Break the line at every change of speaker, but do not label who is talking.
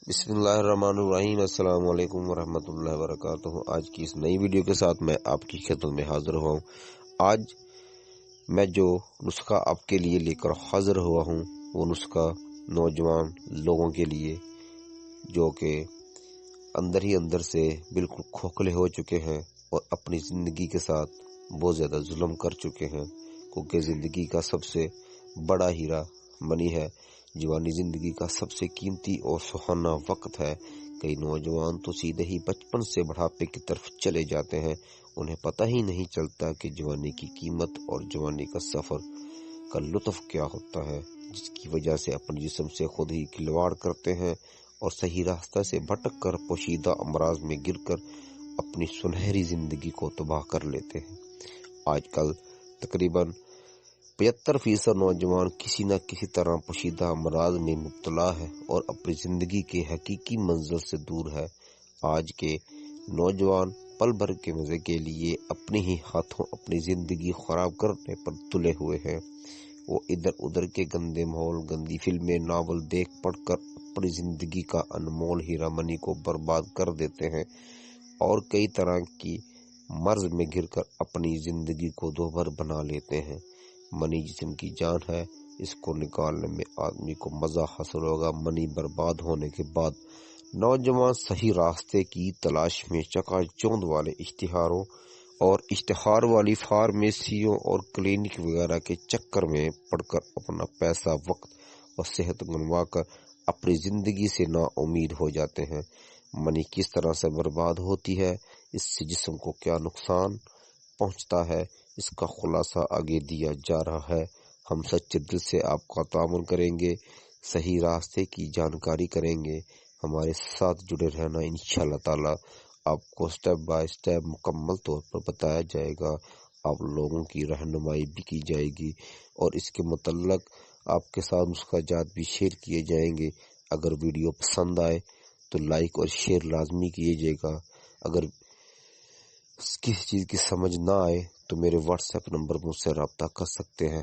بسم اللہ الرحمن الرحیم۔ السلام علیکم ورحمۃ اللہ وبرکاتہ۔ آج کی اس نئی ویڈیو کے ساتھ میں آپ کی خدمت میں حاضر ہوا ہوں۔ آج میں جو نسخہ آپ کے لیے لے کر حاضر ہوا ہوں وہ نسخہ نوجوان لوگوں کے لیے جو کہ اندر ہی اندر سے بالکل کھوکھلے ہو چکے ہیں اور اپنی زندگی کے ساتھ بہت زیادہ ظلم کر چکے ہیں، کیونکہ زندگی کا سب سے بڑا ہیرا منی ہے۔ جوانی زندگی کا سب سے قیمتی اور سہانا وقت ہے۔ کئی نوجوان تو سیدھے ہی بچپن سے بڑھاپے کی طرف چلے جاتے ہیں، انہیں پتہ ہی نہیں چلتا کہ جوانی کی قیمت اور جوانی کا سفر کا لطف کیا ہوتا ہے، جس کی وجہ سے اپنے جسم سے خود ہی کھلواڑ کرتے ہیں اور صحیح راستہ سے بھٹک کر پوشیدہ امراض میں گر کر اپنی سنہری زندگی کو تباہ کر لیتے ہیں۔ آج کل تقریباً 75% نوجوان کسی نہ کسی طرح پوشیدہ امراض میں مبتلا ہے اور اپنی زندگی کے حقیقی منزل سے دور ہے۔ آج کے نوجوان پل بھر کے مزے کے لیے اپنے ہی ہاتھوں اپنی زندگی خراب کرنے پر تلے ہوئے ہیں۔ وہ ادھر ادھر کے گندے ماحول، گندی فلمیں، ناول دیکھ پڑھ کر اپنی زندگی کا انمول ہیرا منی کو برباد کر دیتے ہیں اور کئی طرح کی مرض میں گر کر اپنی زندگی کو دوبھر بنا لیتے ہیں۔ منی جسم کی جان ہے، اس کو نکالنے میں آدمی کو مزہ حاصل ہوگا۔ منی برباد ہونے کے بعد نوجوان صحیح راستے کی تلاش میں چکا چوند والے اشتہاروں اور اشتہار والی فارمیسیوں اور کلینک وغیرہ کے چکر میں پڑ کر اپنا پیسہ، وقت اور صحت گنوا کر اپنی زندگی سے نا امید ہو جاتے ہیں۔ منی کس طرح سے برباد ہوتی ہے، اس سے جسم کو کیا نقصان پہنچتا ہے، اس کا خلاصہ آگے دیا جا رہا ہے۔ ہم سچے دل سے آپ کا تعاون کریں گے، صحیح راستے کی جانکاری کریں گے، ہمارے ساتھ جڑے رہنا۔ انشاءاللہ تعالی آپ کو سٹیپ بائی سٹیپ مکمل طور پر بتایا جائے گا، آپ لوگوں کی رہنمائی بھی کی جائے گی اور اس کے متعلق آپ کے ساتھ نسخہ جات بھی شیئر کیے جائیں گے۔ اگر ویڈیو پسند آئے تو لائک اور شیئر لازمی کیجیے گا۔ اگر کسی چیز کی سمجھ نہ آئے تو میرے واٹس ایپ نمبر مجھ سے رابطہ کر سکتے ہیں۔